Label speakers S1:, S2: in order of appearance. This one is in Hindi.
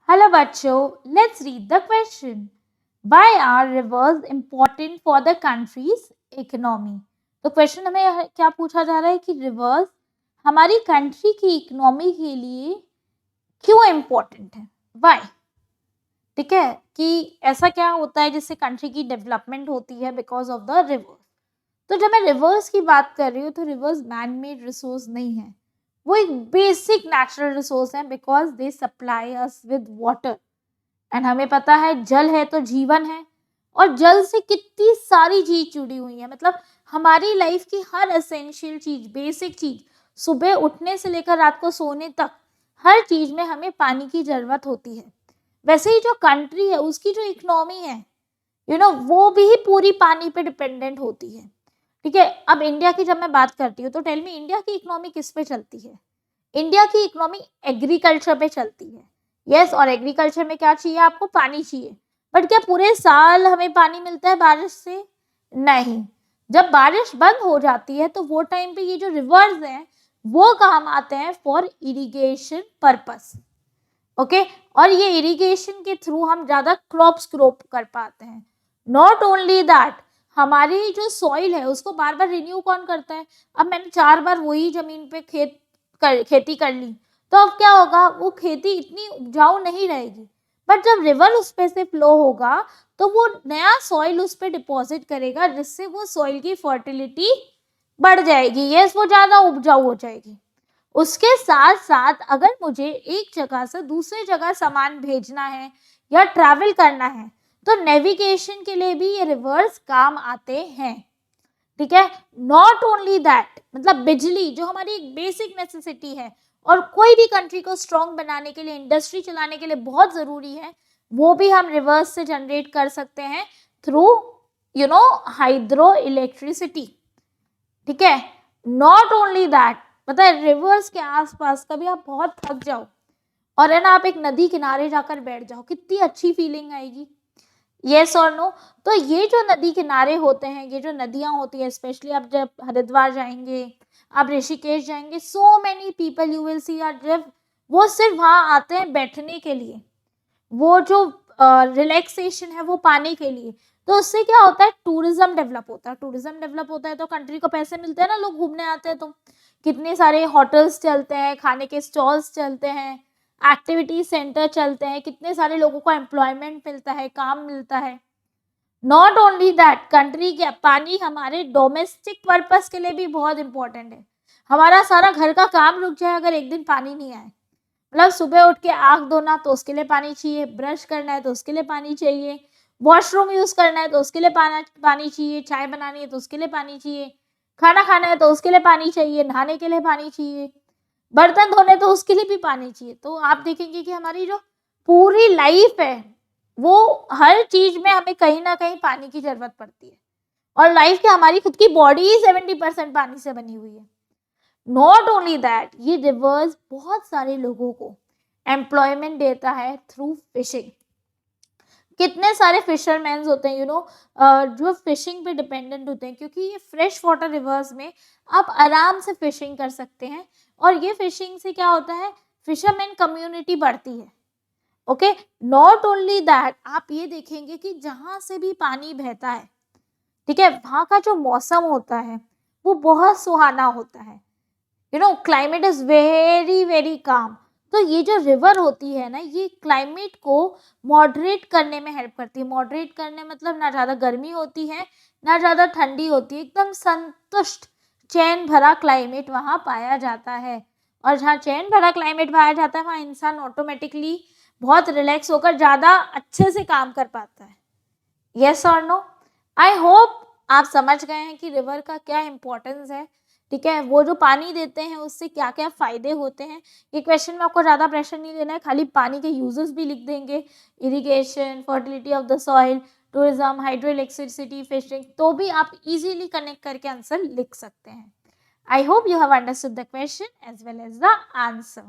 S1: हेलो बच्चों, let's read the question. Why are rivers important for the country's economy? तो क्वेश्चन हमें क्या पूछा जा रहा है कि रिवर्स हमारी कंट्री की इकोनॉमी के लिए क्यों इम्पोर्टेंट है. वाई. ठीक है कि ऐसा क्या होता है जिससे कंट्री की डेवलपमेंट होती है बिकॉज ऑफ द रिवर्स. तो जब मैं रिवर्स की बात कर रही हूँ तो रिवर्स मैन मेड रिसोर्स नहीं है, वो एक बेसिक नेचुरल रिसोर्स है because they supply us with water. And हमें पता है जल है तो जीवन है, और जल से कितनी सारी चीज जुड़ी हुई है. मतलब हमारी लाइफ की हर एसेंशियल चीज, बेसिक चीज, सुबह उठने से लेकर रात को सोने तक हर चीज में हमें पानी की जरूरत होती है. वैसे ही जो कंट्री है उसकी जो इकोनॉमी है वो भी पूरी पानी पे डिपेंडेंट होती है. ठीक है, अब इंडिया की जब मैं बात करती हूँ तो टेल मी, इंडिया की इकोनॉमी किस पे चलती है. इंडिया की इकोनॉमी एग्रीकल्चर पे चलती है. यस, और एग्रीकल्चर में क्या चाहिए, आपको पानी चाहिए. बट क्या पूरे साल हमें पानी मिलता है बारिश से? नहीं. जब बारिश बंद हो जाती है तो वो टाइम पे ये जो रिवर्स हैं वो काम आते हैं फॉर इरिगेशन पर्पस. ओके, और ये इरिगेशन के थ्रू हम ज्यादा क्रॉप्स ग्रो कर पाते हैं. नॉट ओनली दैट, हमारी जो सॉइल है उसको बार बार रिन्यू कौन करता है. अब मैंने 4 बार वही जमीन पे खेती कर ली तो अब क्या होगा, वो खेती इतनी उपजाऊ नहीं रहेगी. बट जब रिवर उस पे से फ्लो होगा तो वो नया सॉइल उस पे डिपॉजिट करेगा जिससे वो सॉइल की फर्टिलिटी बढ़ जाएगी. यस, वो ज्यादा उपजाऊ हो जाएगी. उसके साथ साथ अगर मुझे एक जगह से दूसरी जगह सामान भेजना है या ट्रैवल करना है तो नेविगेशन के लिए भी ये रिवर्स काम आते हैं. ठीक है, नॉट ओनली दैट, मतलब बिजली जो हमारी एक बेसिक नेसेसिटी है और कोई भी कंट्री को स्ट्रॉन्ग बनाने के लिए, इंडस्ट्री चलाने के लिए बहुत जरूरी है, वो भी हम रिवर्स से जनरेट कर सकते हैं थ्रू हाइड्रो इलेक्ट्रिसिटी. ठीक है, नॉट ओनली दैट, पता है रिवर्स के आसपास कभी आप बहुत थक जाओ और है ना आप एक नदी किनारे जाकर बैठ जाओ, कितनी अच्छी फीलिंग आएगी. यस और नो. तो ये जो नदी किनारे होते हैं, ये जो नदियां होती है, स्पेशली आप जब हरिद्वार जाएंगे, आप ऋषिकेश जाएंगे, so many people you will see are जब वो सिर्फ वहां आते हैं बैठने के लिए, वो जो रिलैक्सेशन है वो पाने के लिए. तो उससे क्या होता है, टूरिज्म डेवलप होता है. टूरिज्म डेवलप होता है तो कंट्री को पैसे मिलते हैं ना, लोग घूमने आते हैं तो कितने सारे होटल्स चलते हैं, खाने के स्टॉल्स चलते हैं, एक्टिविटी सेंटर चलते हैं, कितने सारे लोगों को एम्प्लॉयमेंट मिलता है, काम मिलता है. नॉट ओनली दैट, कंट्री के पानी हमारे डोमेस्टिक पर्पस के लिए भी बहुत इंपॉर्टेंट है. हमारा सारा घर का काम रुक जाए अगर एक दिन पानी नहीं आए. मतलब सुबह उठ के आंख धोना तो उसके लिए पानी चाहिए, ब्रश करना है तो उसके लिए पानी चाहिए, वॉशरूम यूज करना है तो उसके लिए पानी चाहिए, चाय बनानी है तो उसके लिए पानी चाहिए, खाना खाना है तो उसके लिए पानी चाहिए, नहाने के लिए पानी चाहिए, बर्तन धोने तो उसके लिए भी पानी चाहिए. तो आप देखेंगे कि हमारी जो पूरी लाइफ है वो हर चीज में हमें कहीं ना कहीं पानी की जरूरत पड़ती है. और लाइफ की हमारी खुद की बॉडी ही 70% पानी से बनी हुई है. नॉट ओनली दैट, ये रिवर्स बहुत सारे लोगों को एम्प्लॉयमेंट देता है थ्रू फिशिंग. कितने सारे फिशरमैन होते हैं जो फिशिंग पे डिपेंडेंट होते हैं, क्योंकि ये फ्रेश वाटर रिवर्स में आप आराम से फिशिंग कर सकते हैं. और ये फिशिंग से क्या होता है, फिशरमैन कम्युनिटी बढ़ती है. ओके, नॉट ओनली दैट, आप ये देखेंगे कि जहां से भी पानी बहता है, ठीक है, वहां का जो मौसम होता है वो बहुत सुहाना होता है. Climate is very very calm. तो ये जो रिवर होती है ना, ये क्लाइमेट को मॉडरेट करने में हेल्प करती है. मॉडरेट करने मतलब ना ज़्यादा गर्मी होती है ना ज़्यादा ठंडी होती है, एकदम संतुष्ट चैन भरा क्लाइमेट वहाँ पाया जाता है. और जहाँ चैन भरा क्लाइमेट पाया जाता है वहाँ इंसान ऑटोमेटिकली बहुत रिलैक्स होकर ज़्यादा अच्छे से काम कर पाता है. यस और नो. आई होप आप समझ गए हैं कि रिवर का क्या इम्पोर्टेंस है. ठीक है, वो जो पानी देते हैं उससे क्या क्या फायदे होते हैं. ये क्वेश्चन में आपको ज़्यादा प्रेशर नहीं लेना है, खाली पानी के यूजेस भी लिख देंगे, irrigation, fertility of the soil, tourism, hydro electricity, fishing, तो भी आप इजीली कनेक्ट करके आंसर लिख सकते हैं. I hope you have understood the question as well as the answer.